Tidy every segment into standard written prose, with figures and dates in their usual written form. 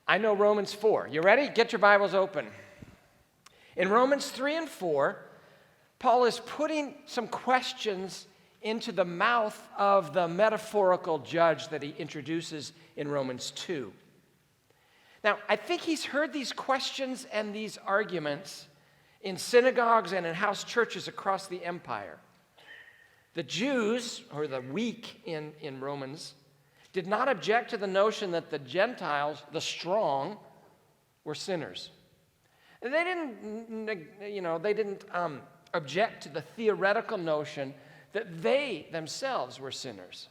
I know Romans 4. You ready? Get your Bibles open. In Romans 3 and 4, Paul is putting some questions into the mouth of the metaphorical judge that he introduces in Romans 2. Now, I think he's heard these questions and these arguments in synagogues and in house churches across the empire. The Jews, or the weak in Romans, did not object to the notion that the Gentiles, the strong, were sinners. They didn't object to the theoretical notion that they themselves were sinners.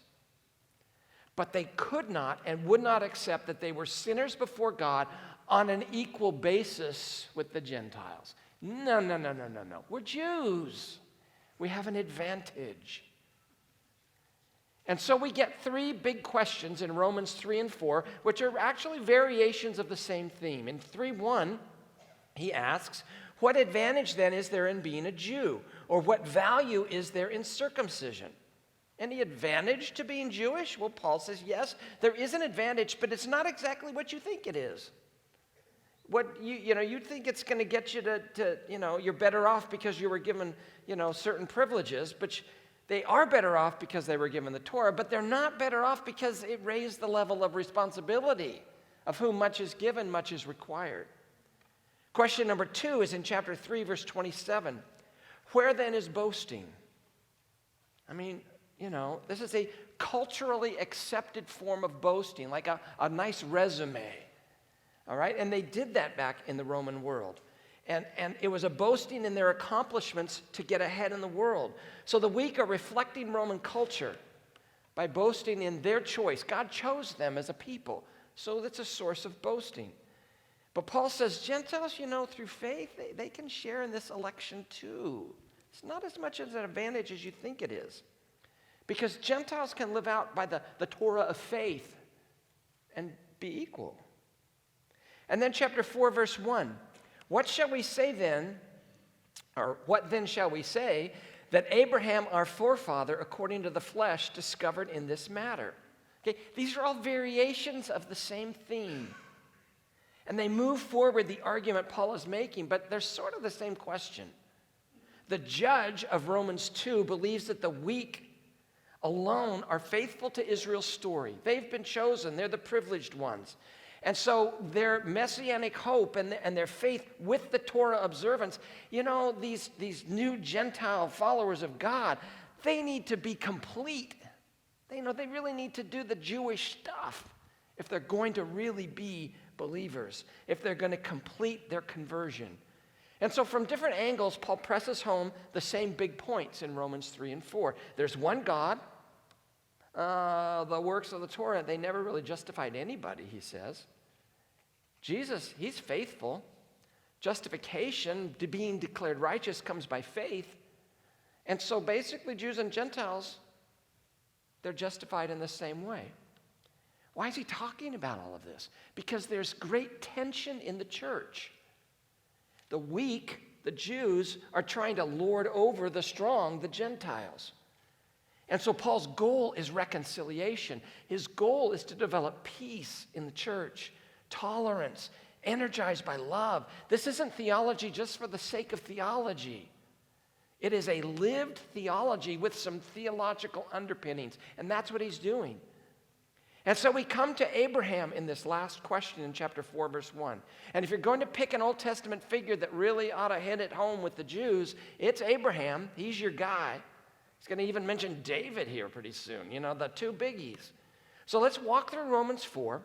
But they could not and would not accept that they were sinners before God on an equal basis with the Gentiles. No. We're Jews. We have an advantage. And so we get three big questions in Romans 3 and 4, which are actually variations of the same theme. In 3:1, he asks, what advantage then is there in being a Jew? Or what value is there in circumcision? Any advantage to being Jewish? Well, Paul says, yes, there is an advantage, but it's not exactly what you think it is. What you think it's going to get you to you're better off because you were given, certain privileges, but they are better off because they were given the Torah, but they're not better off because it raised the level of responsibility of whom much is given, much is required. Question number 2 is in chapter 3, verse 27. Where then is boasting? This is a culturally accepted form of boasting, like a nice resume. All right? And they did that back in the Roman world. And it was a boasting in their accomplishments to get ahead in the world. So the weak are reflecting Roman culture by boasting in their choice. God chose them as a people, so that's a source of boasting. But Paul says, Gentiles, through faith, they can share in this election too. It's not as much as an advantage as you think it is. Because Gentiles can live out by the Torah of faith and be equal. And then chapter 4, verse 1. What shall we say then, or what then shall we say, that Abraham, our forefather, according to the flesh, discovered in this matter? Okay, these are all variations of the same theme. And they move forward the argument Paul is making, but they're sort of the same question. The judge of Romans 2 believes that the weak alone are faithful to Israel's story. They've been chosen. They're the privileged ones. And so their messianic hope and their faith with the Torah observance, these new Gentile followers of God, they need to be complete. They really need to do the Jewish stuff if they're going to really be believers, if they're going to complete their conversion. And so from different angles, Paul presses home the same big points in Romans 3 and 4. There's one God. The works of the Torah, they never really justified anybody, he says. Jesus, he's faithful. Justification, to being declared righteous, comes by faith. And so basically, Jews and Gentiles, they're justified in the same way. Why is he talking about all of this? Because there's great tension in the church. The weak, the Jews, are trying to lord over the strong, the Gentiles. And so Paul's goal is reconciliation. His goal is to develop peace in the church, tolerance, energized by love. This isn't theology just for the sake of theology. It is a lived theology with some theological underpinnings, and that's what he's doing. And so we come to Abraham in this last question in chapter 4, verse 1. And if you're going to pick an Old Testament figure that really ought to hit it home with the Jews, it's Abraham. He's your guy. He's going to even mention David here pretty soon, the two biggies. So let's walk through Romans 4,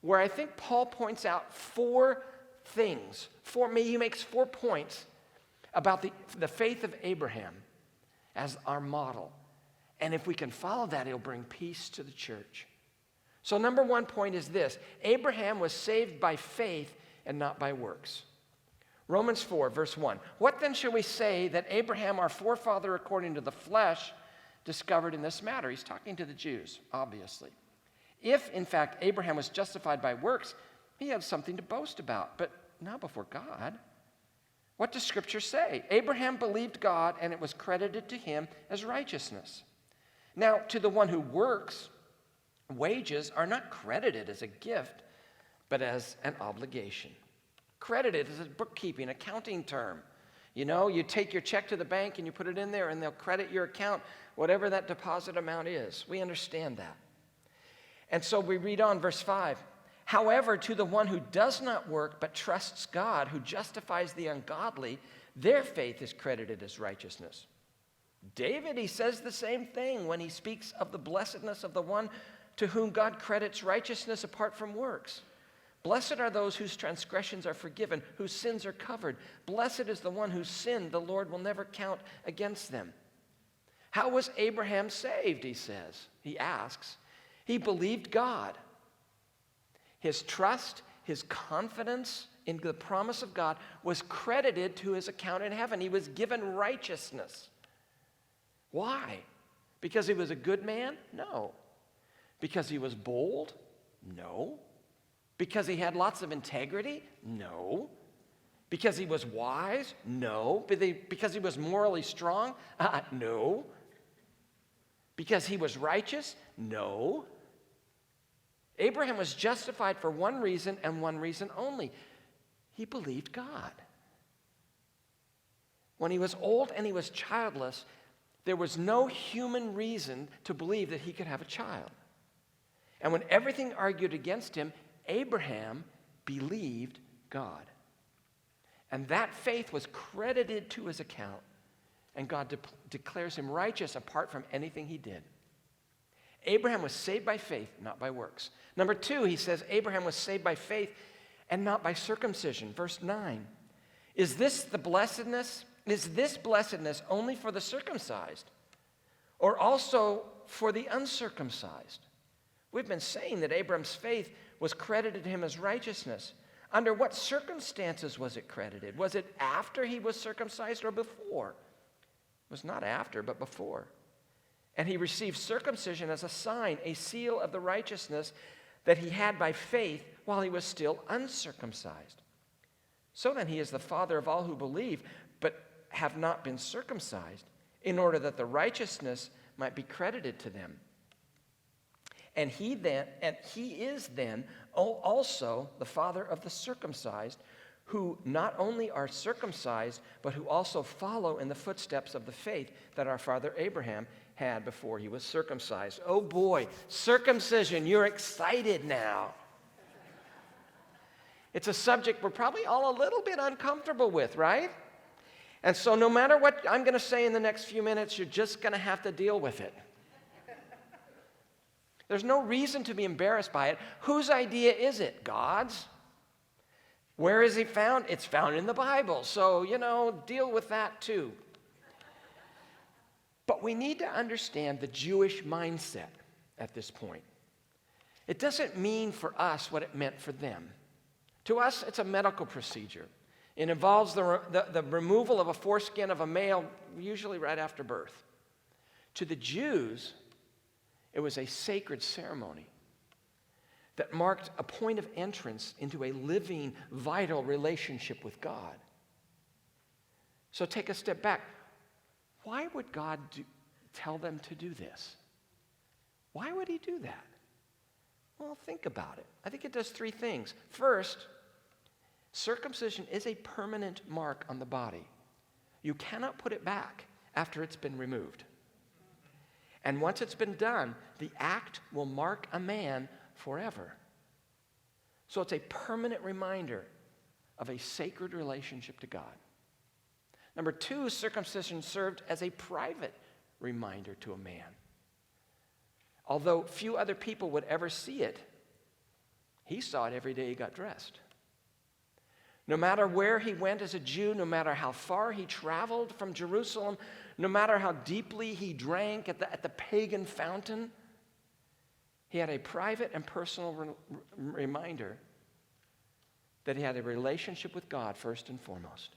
where I think Paul points out 4 things. He makes 4 points about the faith of Abraham as our model. And if we can follow that, it'll bring peace to the church. So number 1 point is this: Abraham was saved by faith and not by works. Romans 4, verse 1. What then shall we say that Abraham, our forefather according to the flesh, discovered in this matter? He's talking to the Jews, obviously. If, in fact, Abraham was justified by works, he has something to boast about, but not before God. What does Scripture say? Abraham believed God, and it was credited to him as righteousness. Now, to the one who works, wages are not credited as a gift, but as an obligation. Credited is a bookkeeping, accounting term. You know, you take your check to the bank and you put it in there and they'll credit your account, whatever that deposit amount is. We understand that. And so we read on, verse 5. However, to the one who does not work but trusts God, who justifies the ungodly, their faith is credited as righteousness. David, he says the same thing when he speaks of the blessedness of the one to whom God credits righteousness apart from works. Blessed are those whose transgressions are forgiven, whose sins are covered. Blessed is the one whose sin the Lord will never count against them. How was Abraham saved, he says? He asks. He believed God. His trust, his confidence in the promise of God was credited to his account in heaven. He was given righteousness. Why? Because he was a good man? No. Because he was bold? No. Because he had lots of integrity? No. Because he was wise? No. Because he was morally strong? No. Because he was righteous? No. Abraham was justified for one reason and one reason only. He believed God. When he was old and he was childless, there was no human reason to believe that he could have a child. And when everything argued against him, Abraham believed God. And that faith was credited to his account. And God declares him righteous apart from anything he did. Abraham was saved by faith, not by works. Number 2, he says Abraham was saved by faith and not by circumcision. Verse 9. Is this blessedness only for the circumcised or also for the uncircumcised? We've been saying that Abraham's faith was credited to him as righteousness. Under what circumstances was it credited? Was it after he was circumcised or before? It was not after, but before. And he received circumcision as a sign, a seal of the righteousness that he had by faith while he was still uncircumcised. So then he is the father of all who believe, but have not been circumcised, in order that the righteousness might be credited to them. And he is then also the father of the circumcised, who not only are circumcised, but who also follow in the footsteps of the faith that our father Abraham had before he was circumcised. Oh boy, circumcision, you're excited now. It's a subject we're probably all a little bit uncomfortable with, right? And so no matter what I'm going to say in the next few minutes, you're just going to have to deal with it. There's no reason to be embarrassed by it. Whose idea is it? God's? Where is it found? It's found in the Bible. So, deal with that too. But we need to understand the Jewish mindset at this point. It doesn't mean for us what it meant for them. To us, it's a medical procedure. It involves the removal of a foreskin of a male, usually right after birth. To the Jews, it was a sacred ceremony that marked a point of entrance into a living, vital relationship with God. So take a step back. Why would God tell them to do this? Why would he do that? Well, think about it. I think it does 3 things. First, circumcision is a permanent mark on the body. You cannot put it back after it's been removed. And once it's been done, the act will mark a man forever. So it's a permanent reminder of a sacred relationship to God. Number 2, circumcision served as a private reminder to a man. Although few other people would ever see it, he saw it every day he got dressed. No matter where he went as a Jew, no matter how far he traveled from Jerusalem, no matter how deeply he drank at the pagan fountain, he had a private and personal reminder that he had a relationship with God first and foremost.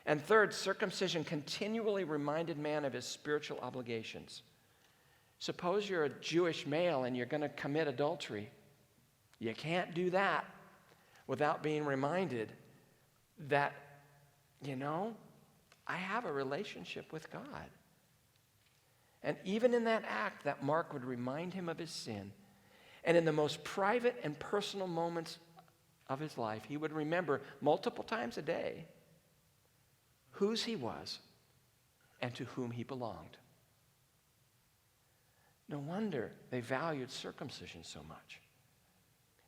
And third, circumcision continually reminded man of his spiritual obligations. Suppose you're a Jewish male and you're going to commit adultery. You can't do that without being reminded that, I have a relationship with God. And even in that act, that mark would remind him of his sin. And in the most private and personal moments of his life, he would remember multiple times a day whose he was and to whom he belonged. No wonder they valued circumcision so much.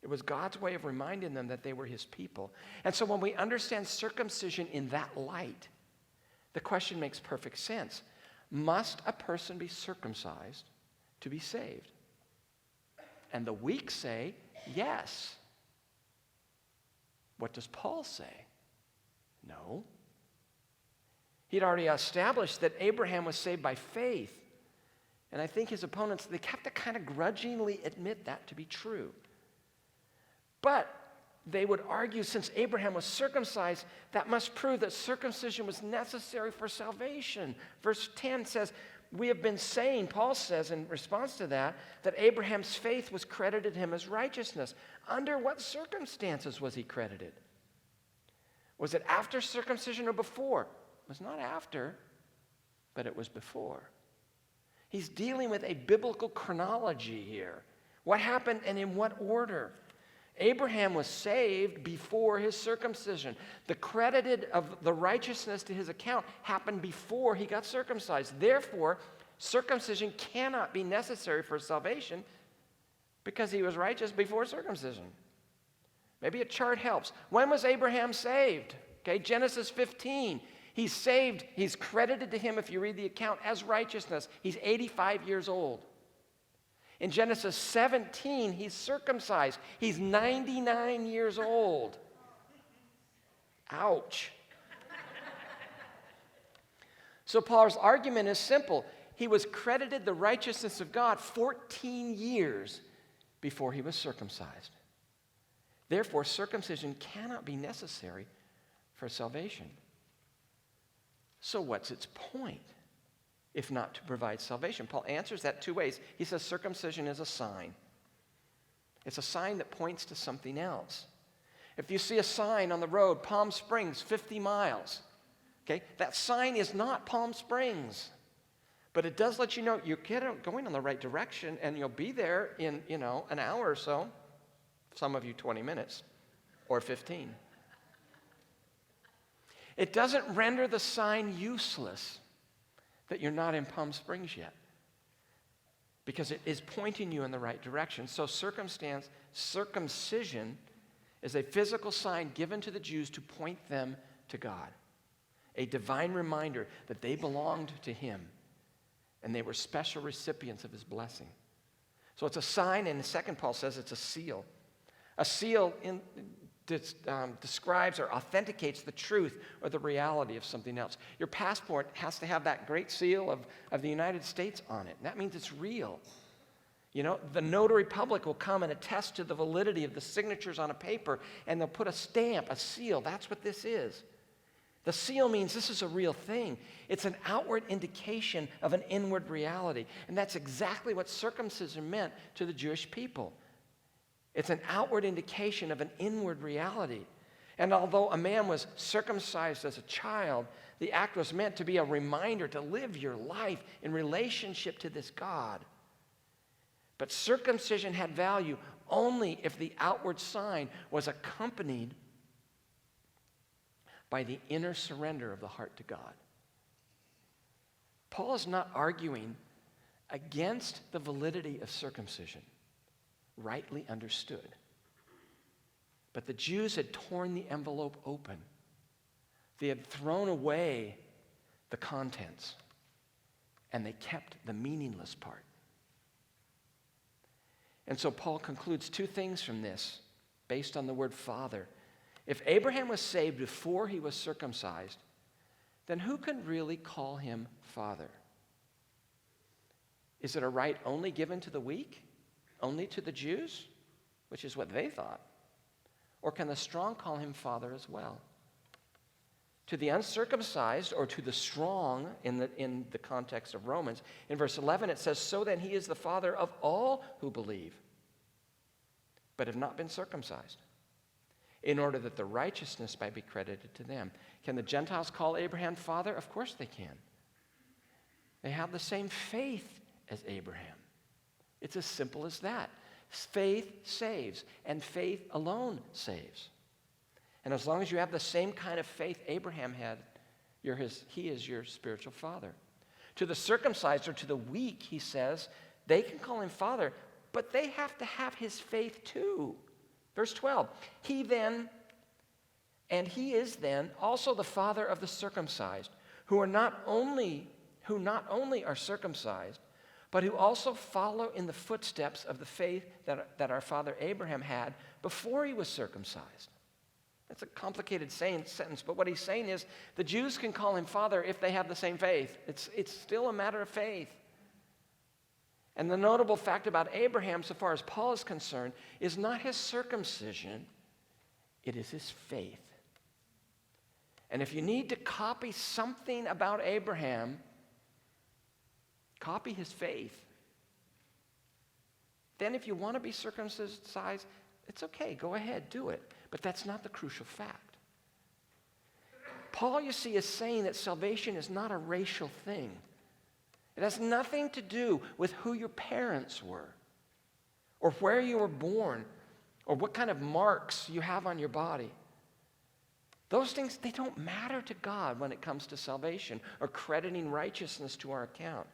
It was God's way of reminding them that they were his people. And so when we understand circumcision in that light, the question makes perfect sense. Must a person be circumcised to be saved? And the weak say, yes. What does Paul say? No. He'd already established that Abraham was saved by faith. And I think his opponents, they have to kind of grudgingly admit that to be true. But they would argue, since Abraham was circumcised, that must prove that circumcision was necessary for salvation. Verse 10 says, we have been saying, Paul says in response to that Abraham's faith was credited him as righteousness. Under what circumstances was he credited? Was it after circumcision or before? It was not after, but it was before. He's dealing with a biblical chronology here. What happened and in what order? Abraham was saved before his circumcision. The credited of the righteousness to his account happened before he got circumcised. Therefore, circumcision cannot be necessary for salvation because he was righteous before circumcision. Maybe a chart helps. When was Abraham saved? Okay, Genesis 15. He's saved, he's credited to him, if you read the account, as righteousness. He's 85 years old. In Genesis 17, he's circumcised. He's 99 years old. Ouch. So Paul's argument is simple. He was credited the righteousness of God 14 years before he was circumcised. Therefore, circumcision cannot be necessary for salvation. So what's its point, if not to provide salvation? Paul answers that two ways. He says circumcision is a sign. It's a sign that points to something else. If you see a sign on the road, Palm Springs, 50 miles, okay, that sign is not Palm Springs. But it does let you know you're going in the right direction and you'll be there in, an hour or so. Some of you 20 minutes or 15. It doesn't render the sign useless that you're not in Palm Springs yet, because it is pointing you in the right direction. So circumcision is a physical sign given to the Jews to point them to God, a divine reminder that they belonged to him and they were special recipients of his blessing. So it's a sign, and the second Paul says it's a seal. A seal describes or authenticates the truth or the reality of something else. Your passport has to have that great seal of the United States on it. And that means it's real. The notary public will come and attest to the validity of the signatures on a paper, and they'll put a stamp, a seal. That's what this is. The seal means this is a real thing. It's an outward indication of an inward reality. And that's exactly what circumcision meant to the Jewish people. It's an outward indication of an inward reality. And although a man was circumcised as a child, the act was meant to be a reminder to live your life in relationship to this God. But circumcision had value only if the outward sign was accompanied by the inner surrender of the heart to God. Paul is not arguing against the validity of circumcision, rightly understood. But the Jews had torn the envelope open. They had thrown away the contents, and they kept the meaningless part. And so Paul concludes two things from this based on the word father. If Abraham was saved before he was circumcised, then who can really call him father? Is it a right only given to the weak? Only to the Jews? Which is what they thought. Or can the strong call him father as well? To the uncircumcised, or to the strong in the context of Romans, in verse 11 it says, so then he is the father of all who believe, but have not been circumcised, in order that the righteousness might be credited to them. Can the Gentiles call Abraham father? Of course they can. They have the same faith as Abraham. It's as simple as that. Faith saves, and faith alone saves. And as long as you have the same kind of faith Abraham had, he is your spiritual father. To the circumcised or to the weak, he says, they can call him father, but they have to have his faith too. Verse 12, he is then also the father of the circumcised, who not only are circumcised, but who also follow in the footsteps of the faith that our father Abraham had before he was circumcised. That's a complicated sentence, but what he's saying is the Jews can call him father if they have the same faith. It's still a matter of faith. And the notable fact about Abraham, so far as Paul is concerned, is not his circumcision, it is his faith. And if you need to copy something about Abraham, copy his faith. Then if you want to be circumcised, it's okay, go ahead, do it. But that's not the crucial fact. Paul, you see, is saying that salvation is not a racial thing. It has nothing to do with who your parents were, or where you were born, or what kind of marks you have on your body. Those things, they don't matter to God when it comes to salvation or crediting righteousness to our account.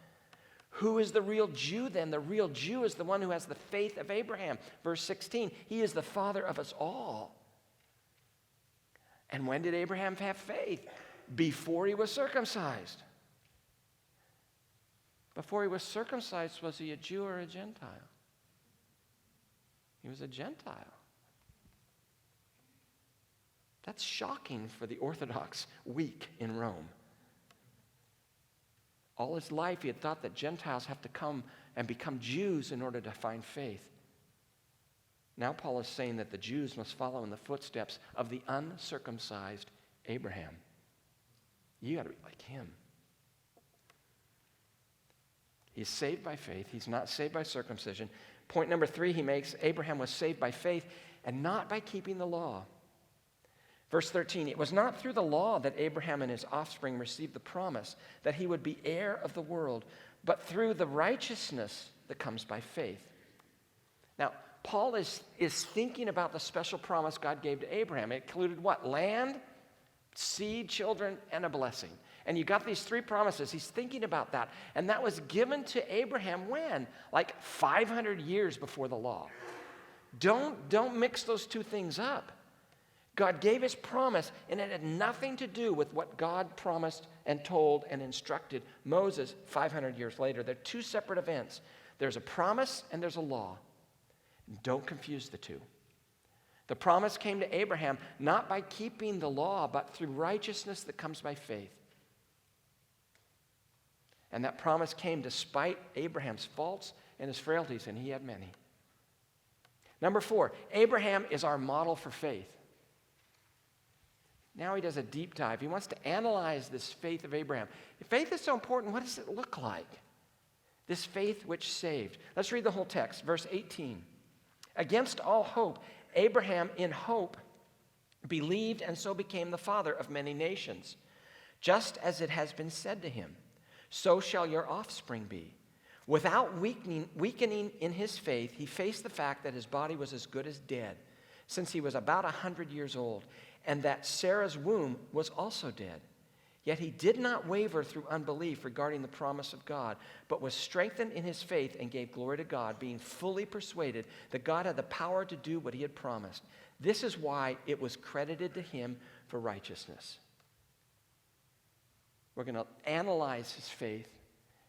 Who is the real Jew then? The real Jew is the one who has the faith of Abraham. Verse 16, he is the father of us all. And when did Abraham have faith? Before he was circumcised. Before he was circumcised, was he a Jew or a Gentile? He was a Gentile. That's shocking for the Orthodox weak in Rome. All his life he had thought that Gentiles have to come and become Jews in order to find faith. Now Paul is saying that the Jews must follow in the footsteps of the uncircumcised Abraham. You got to be like him. He's saved by faith. He's not saved by circumcision. Point number 3 he makes, Abraham was saved by faith and not by keeping the law. Verse 13, it was not through the law that Abraham and his offspring received the promise that he would be heir of the world, but through the righteousness that comes by faith. Now, Paul is thinking about the special promise God gave to Abraham. It included what? Land, seed, children, and a blessing. And you got these 3 promises. He's thinking about that. And that was given to Abraham when? Like 500 years before the law. Don't mix those 2 things up. God gave his promise, and it had nothing to do with what God promised and told and instructed Moses 500 years later. They're 2 separate events. There's a promise and there's a law. Don't confuse the 2. The promise came to Abraham not by keeping the law, but through righteousness that comes by faith. And that promise came despite Abraham's faults and his frailties, and he had many. Number 4, Abraham is our model for faith. Now he does a deep dive. He wants to analyze this faith of Abraham. If faith is so important, what does it look like? This faith which saved. Let's read the whole text. Verse 18. Against all hope, Abraham in hope believed and so became the father of many nations. Just as it has been said to him, so shall your offspring be. Without weakening in his faith, he faced the fact that his body was as good as dead, since he was about 100 years old, and that Sarah's womb was also dead. Yet he did not waver through unbelief regarding the promise of God, but was strengthened in his faith and gave glory to God, being fully persuaded that God had the power to do what he had promised. This is why it was credited to him for righteousness. We're going to analyze his faith,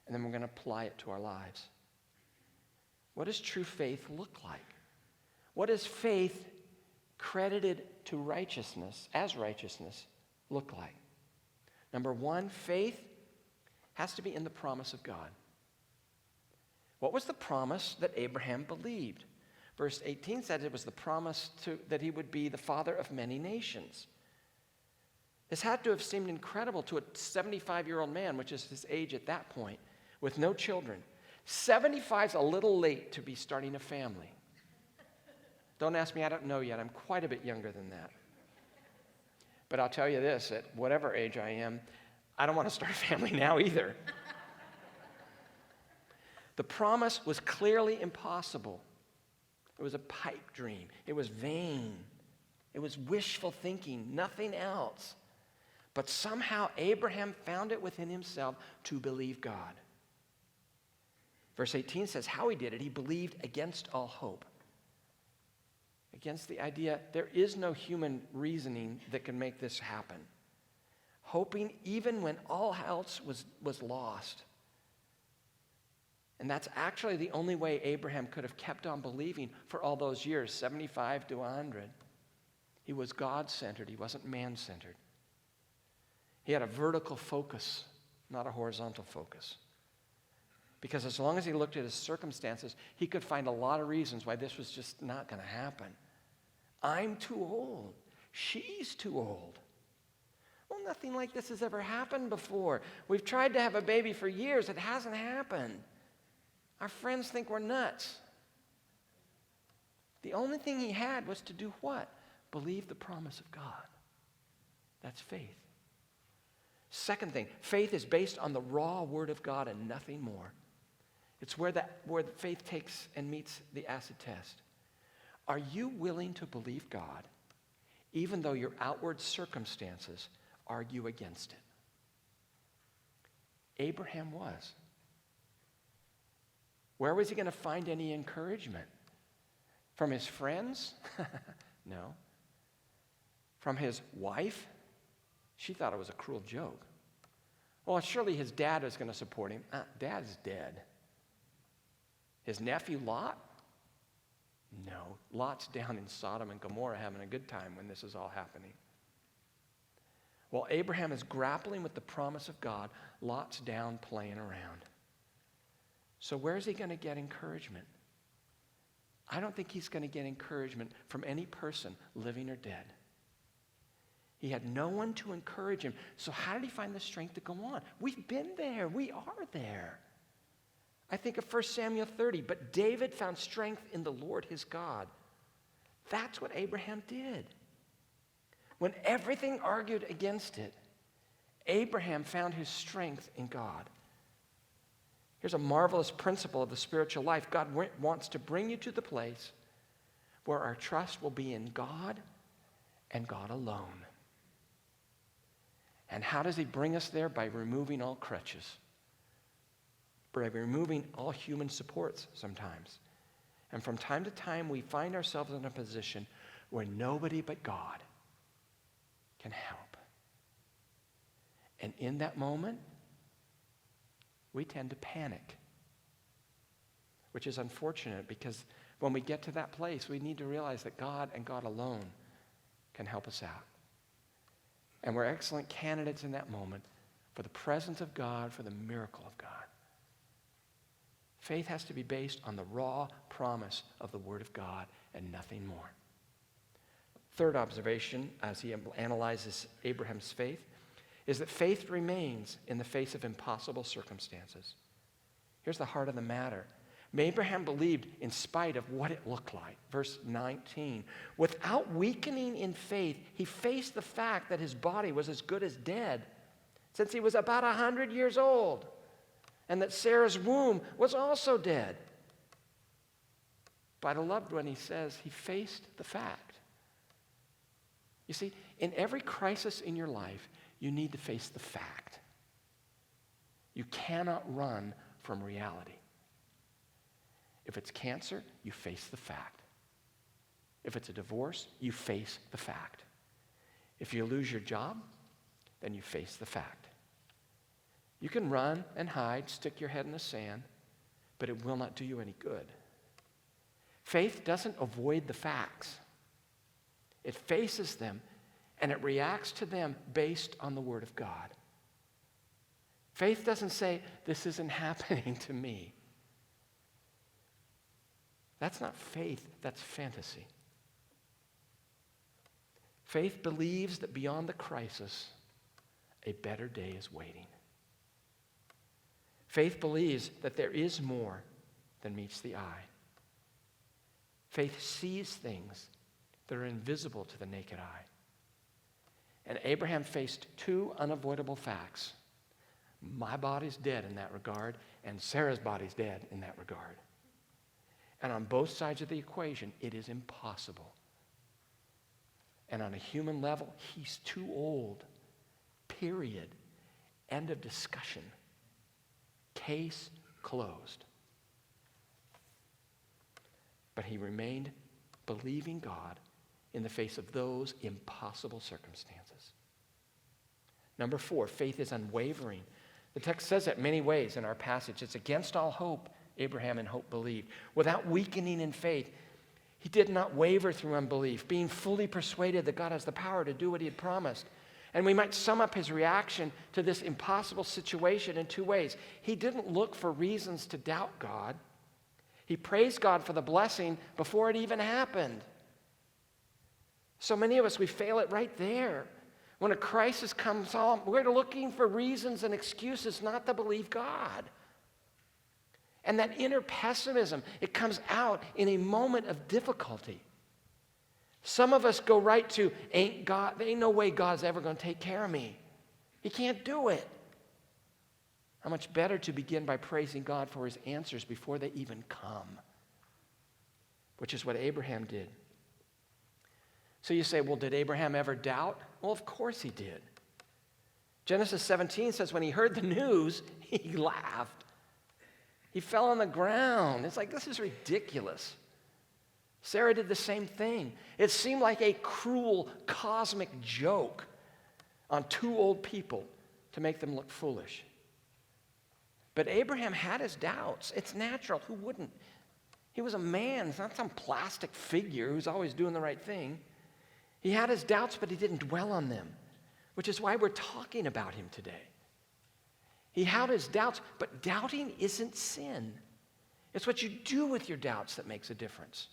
and then we're going to apply it to our lives. What does true faith look like? What does faith credited to righteousness, as righteousness, look like? Number 1, faith has to be in the promise of God. What was the promise that Abraham believed? Verse 18 said it was the promise that he would be the father of many nations. This had to have seemed incredible to a 75-year-old man, which is his age at that point, with no children. 75 is a little late to be starting a family. Don't ask me, I don't know yet. I'm quite a bit younger than that. But I'll tell you this, at whatever age I am, I don't want to start a family now either. The promise was clearly impossible. It was a pipe dream. It was vain. It was wishful thinking, nothing else. But somehow Abraham found it within himself to believe God. Verse 18 says how he did it. He believed against all hope. Against the idea there is no human reasoning that can make this happen. Hoping even when all else was lost. And that's actually the only way Abraham could have kept on believing for all those years, 75 to 100. He was God-centered. He wasn't man-centered. He had a vertical focus, not a horizontal focus. Because as long as he looked at his circumstances, he could find a lot of reasons why this was just not going to happen. I'm too old. She's too old. Well, nothing like this has ever happened before. We've tried to have a baby for years. It hasn't happened. Our friends think we're nuts. The only thing he had was to do what? Believe the promise of God. That's faith. Second thing, faith is based on the raw word of God and nothing more. It's where faith takes and meets the acid test. Are you willing to believe God even though your outward circumstances argue against it? Abraham was. Where was he going to find any encouragement? From his friends? No. From his wife? She thought it was a cruel joke. Well, surely his dad was going to support him. Dad's dead. His nephew Lot? No. Lot's down in Sodom and Gomorrah having a good time when this is all happening. While Abraham is grappling with the promise of God, Lot's down playing around. So where is he going to get encouragement? I don't think he's going to get encouragement from any person, living or dead. He had no one to encourage him. So how did he find the strength to go on? We've been there. We are there. I think of 1 Samuel 30. But David found strength in the Lord his God. That's what Abraham did. When everything argued against it, Abraham found his strength in God. Here's a marvelous principle of the spiritual life. God wants to bring you to the place where our trust will be in God and God alone. And how does he bring us there? By removing all crutches. By removing all human supports sometimes. And from time to time, we find ourselves in a position where nobody but God can help. And in that moment, we tend to panic, which is unfortunate because when we get to that place, we need to realize that God and God alone can help us out. And we're excellent candidates in that moment for the presence of God, for the miracle of God. Faith has to be based on the raw promise of the Word of God and nothing more. Third observation, as he analyzes Abraham's faith, is that faith remains in the face of impossible circumstances. Here's the heart of the matter. Abraham believed in spite of what it looked like. Verse 19. Without weakening in faith, he faced the fact that his body was as good as dead, since he was about 100 years old, and that Sarah's womb was also dead. By the loved one, he says, he faced the fact. You see, in every crisis in your life, you need to face the fact. You cannot run from reality. If it's cancer, you face the fact. If it's a divorce, you face the fact. If you lose your job, then you face the fact. You can run and hide, stick your head in the sand, but it will not do you any good. Faith doesn't avoid the facts. It faces them, and it reacts to them based on the Word of God. Faith doesn't say, this isn't happening to me. That's not faith, that's fantasy. Faith believes that beyond the crisis, a better day is waiting. Faith believes that there is more than meets the eye. Faith sees things that are invisible to the naked eye. And Abraham faced two unavoidable facts. My body's dead in that regard, and Sarah's body's dead in that regard. And on both sides of the equation, it is impossible. And on a human level, he's too old. Period. End of discussion. Case closed. But he remained believing God in the face of those impossible circumstances. Number 4, faith is unwavering. The text says it many ways in our passage. It's against all hope, Abraham in hope believed. Without weakening in faith, he did not waver through unbelief, being fully persuaded that God has the power to do what he had promised. And we might sum up his reaction to this impossible situation in 2 ways. He didn't look for reasons to doubt God. He praised God for the blessing before it even happened. So many of us, we fail it right there. When a crisis comes on, we're looking for reasons and excuses not to believe God. And that inner pessimism, it comes out in a moment of difficulty. Some of us go right to, there ain't no way God's ever going to take care of me. He can't do it. How much better to begin by praising God for his answers before they even come, which is what Abraham did. So you say, well, did Abraham ever doubt? Well, of course he did. Genesis 17 says when he heard the news, he laughed. He fell on the ground. It's like, this is ridiculous. Sarah did the same thing. It seemed like a cruel cosmic joke on 2 old people to make them look foolish. But Abraham had his doubts. It's natural. Who wouldn't? He was a man. He's not some plastic figure who's always doing the right thing. He had his doubts, but he didn't dwell on them, which is why we're talking about him today. He had his doubts, but doubting isn't sin. It's what you do with your doubts that makes a difference.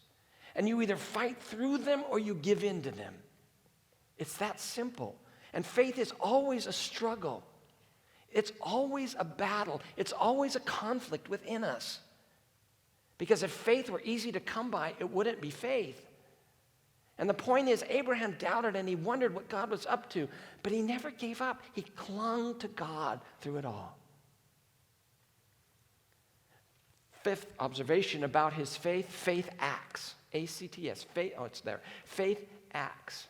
And you either fight through them or you give in to them. It's that simple. And faith is always a struggle. It's always a battle. It's always a conflict within us. Because if faith were easy to come by, it wouldn't be faith. And the point is, Abraham doubted and he wondered what God was up to, but he never gave up. He clung to God through it all. 5th observation about his faith, faith acts. A-C-T-S, faith, it's there. Faith acts.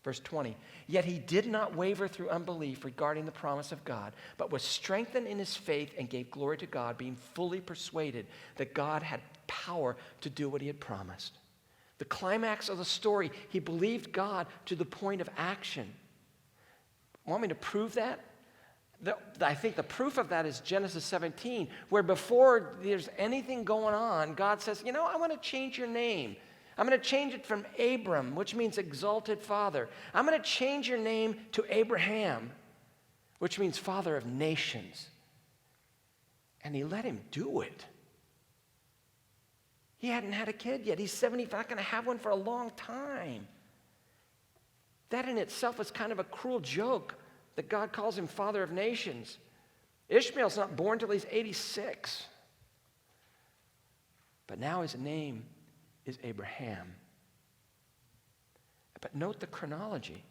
Verse 20, yet he did not waver through unbelief regarding the promise of God, but was strengthened in his faith and gave glory to God, being fully persuaded that God had power to do what he had promised. The climax of the story, he believed God to the point of action. Want me to prove that? I think the proof of that is Genesis 17, where before there's anything going on, God says, I want to change your name. I'm going to change it from Abram, which means exalted father. I'm going to change your name to Abraham, which means father of nations. And he let him do it. He hadn't had a kid yet. He's 70, not going to have one for a long time. That in itself is kind of a cruel joke that God calls him father of nations. Ishmael's not born till he's 86. But now his name is Abraham. But note the chronology.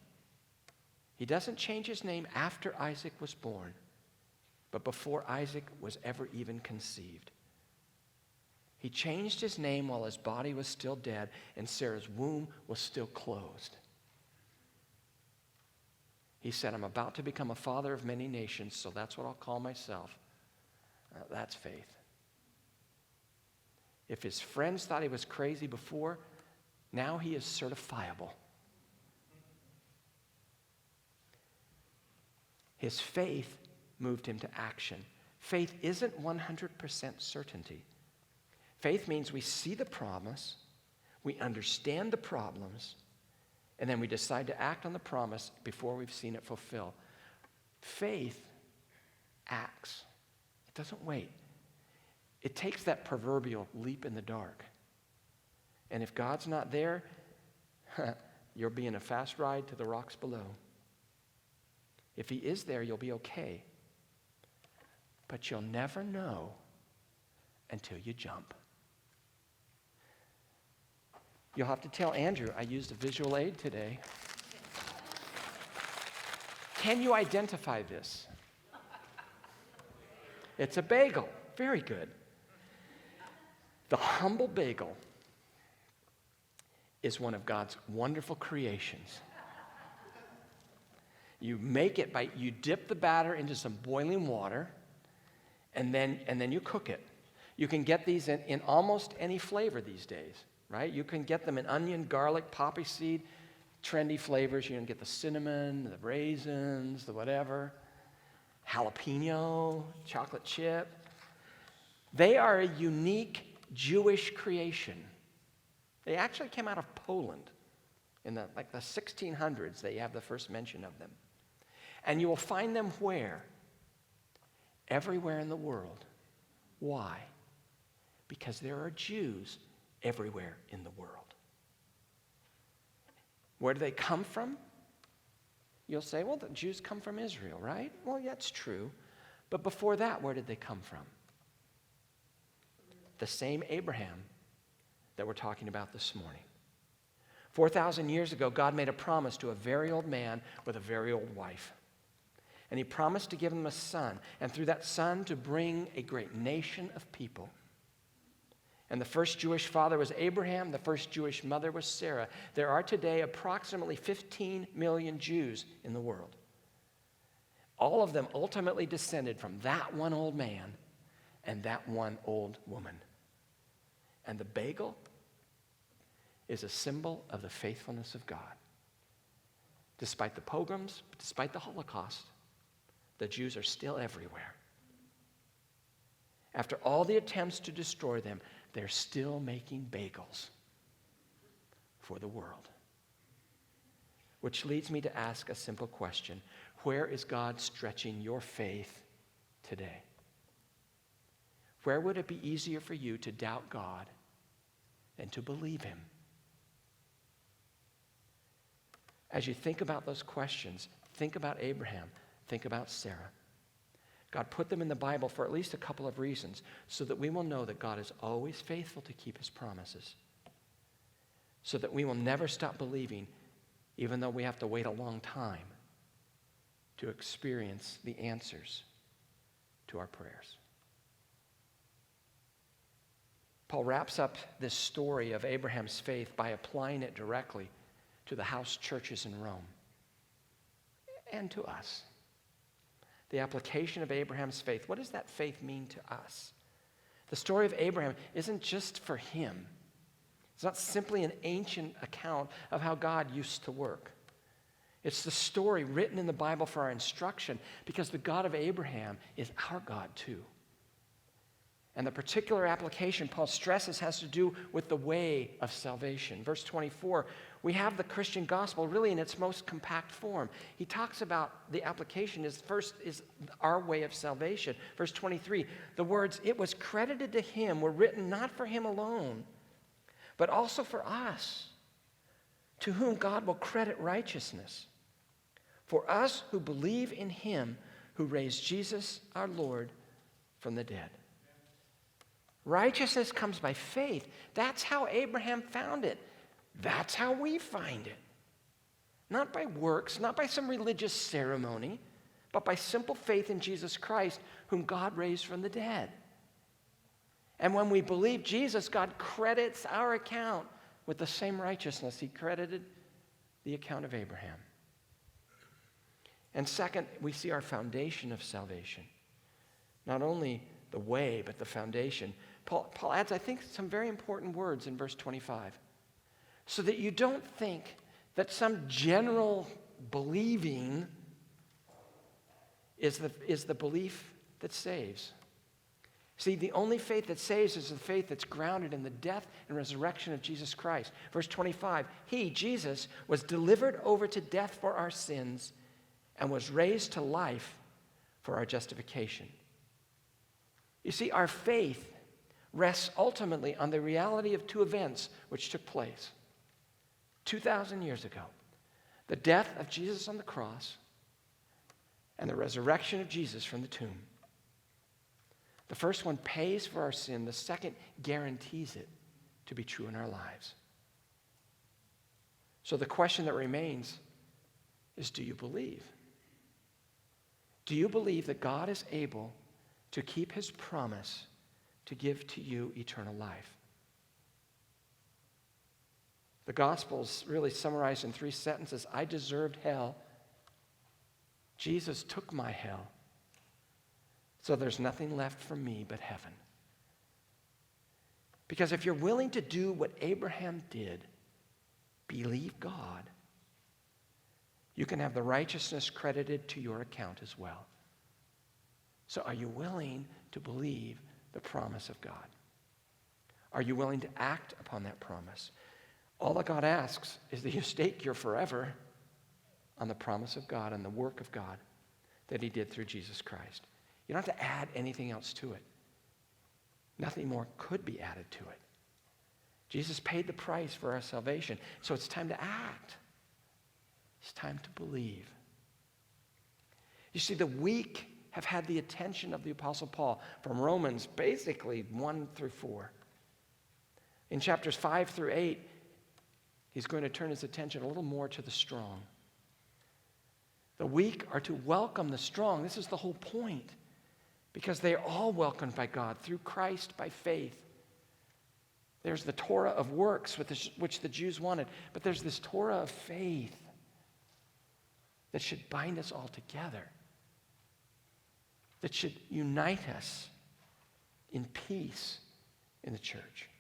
He doesn't change his name after Isaac was born, but before Isaac was ever even conceived. He changed his name while his body was still dead and Sarah's womb was still closed. He said, I'm about to become a father of many nations, so that's what I'll call myself. That's faith. If his friends thought he was crazy before, now he is certifiable. His faith moved him to action. Faith isn't 100% certainty. Faith means we see the promise, we understand the problems, and then we decide to act on the promise before we've seen it fulfilled. Faith acts. It doesn't wait. It takes that proverbial leap in the dark. And if God's not there, you'll be in a fast ride to the rocks below. If he is there, you'll be okay. But you'll never know until you jump. You'll have to tell Andrew, I used a visual aid today. Can you identify this? It's a bagel. Very good. The humble bagel is one of God's wonderful creations. You make it by, you dip the batter into some boiling water, and then you cook it. You can get these in almost any flavor these days, right? You can get them in onion, garlic, poppy seed, trendy flavors. You can get the cinnamon, the raisins, the whatever, jalapeno, chocolate chip. They are a unique Jewish creation. They actually came out of Poland in the 1600s. They have the first mention of them. And you will find them where? Everywhere in the world. Why? Because there are Jews everywhere in the world. Where do they come from? You'll say, well, the Jews come from Israel, right? Well, yeah, that's true. But before that, where did they come from? The same Abraham that we're talking about this morning. 4,000 years ago, God made a promise to a very old man with a very old wife. And he promised to give him a son, and through that son to bring a great nation of people. And the first Jewish father was Abraham, the first Jewish mother was Sarah. There are today approximately 15 million Jews in the world. All of them ultimately descended from that one old man and that one old woman. And the bagel is a symbol of the faithfulness of God. Despite the pogroms, despite the Holocaust, the Jews are still everywhere. After all the attempts to destroy them, they're still making bagels for the world. Which leads me to ask a simple question. Where is God stretching your faith today? Where would it be easier for you to doubt God than to believe him? As you think about those questions, think about Abraham, think about Sarah. God put them in the Bible for at least a couple of reasons, so that we will know that God is always faithful to keep his promises, so that we will never stop believing, even though we have to wait a long time to experience the answers to our prayers. Paul wraps up this story of Abraham's faith by applying it directly to the house churches in Rome and to us. The application of Abraham's faith. What does that faith mean to us? The story of Abraham isn't just for him. It's not simply an ancient account of how God used to work. It's the story written in the Bible for our instruction, because the God of Abraham is our God too. And the particular application Paul stresses has to do with the way of salvation. Verse 24, we have the Christian gospel really in its most compact form. He talks about the application is our way of salvation. Verse 23, the words, it was credited to him, were written not for him alone, but also for us, to whom God will credit righteousness. For us who believe in him who raised Jesus our Lord from the dead. Righteousness comes by faith. That's how Abraham found it. That's how we find it. Not by works, not by some religious ceremony, but by simple faith in Jesus Christ, whom God raised from the dead. And when we believe Jesus, God credits our account with the same righteousness he credited the account of Abraham. And second, we see our foundation of salvation. Not only the way, but the foundation. Paul adds, I think, some very important words in verse 25. So that you don't think that some general believing is the belief that saves. See, the only faith that saves is the faith that's grounded in the death and resurrection of Jesus Christ. Verse 25, he, Jesus, was delivered over to death for our sins and was raised to life for our justification. You see, our faith rests ultimately on the reality of two events which took place 2,000 years ago. The death of Jesus on the cross and the resurrection of Jesus from the tomb. The first one pays for our sin. The second guarantees it to be true in our lives. So the question that remains is, do you believe? Do you believe that God is able to keep his promise to give to you eternal life? The Gospels really summarized in 3 sentences. I deserved hell. Jesus took my hell. So there's nothing left for me but heaven. Because if you're willing to do what Abraham did, believe God, you can have the righteousness credited to your account as well. So are you willing to believe the promise of God? Are you willing to act upon that promise? All that God asks is that you stake your forever on the promise of God and the work of God that he did through Jesus Christ. You don't have to add anything else to it. Nothing more could be added to it. Jesus paid the price for our salvation, so it's time to act. It's time to believe. You see, the weak have had the attention of the Apostle Paul from Romans basically 1 through 4. In chapters 5 through 8, he's going to turn his attention a little more to the strong. The weak are to welcome the strong. This is the whole point. Because they are all welcomed by God through Christ by faith. There's the Torah of works, which the Jews wanted. But there's this Torah of faith that should bind us all together. That should unite us in peace in the church.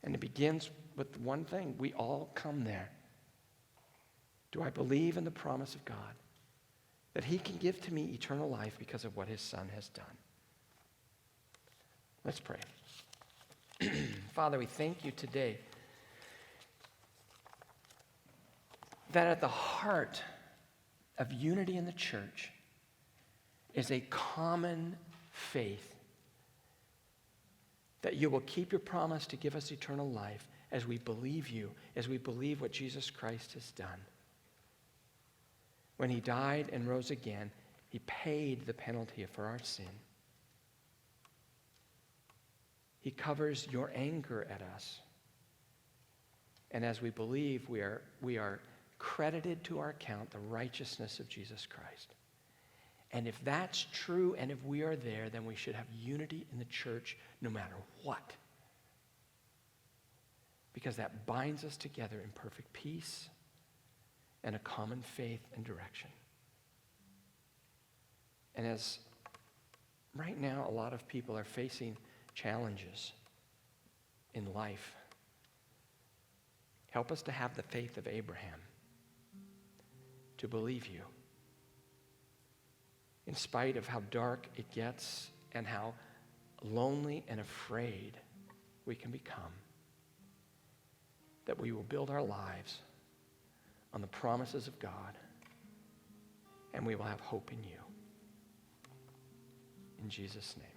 And it begins with one thing. We all come there. Do I believe in the promise of God? That he can give to me eternal life because of what his Son has done. Let's pray. Father, we thank you today that at the heart of unity in the church is a common faith that you will keep your promise to give us eternal life as we believe you, as we believe what Jesus Christ has done. When he died and rose again, he paid the penalty for our sin. He covers your anger at us. And as we believe, we are credited to our account the righteousness of Jesus Christ. And if that's true, and if we are there, then we should have unity in the church no matter what. Because that binds us together in perfect peace and a common faith and direction. And as right now a lot of people are facing challenges in life, help us to have the faith of Abraham, to believe you, in spite of how dark it gets and how lonely and afraid we can become, that we will build our lives on the promises of God, and we will have hope in you. In Jesus' name.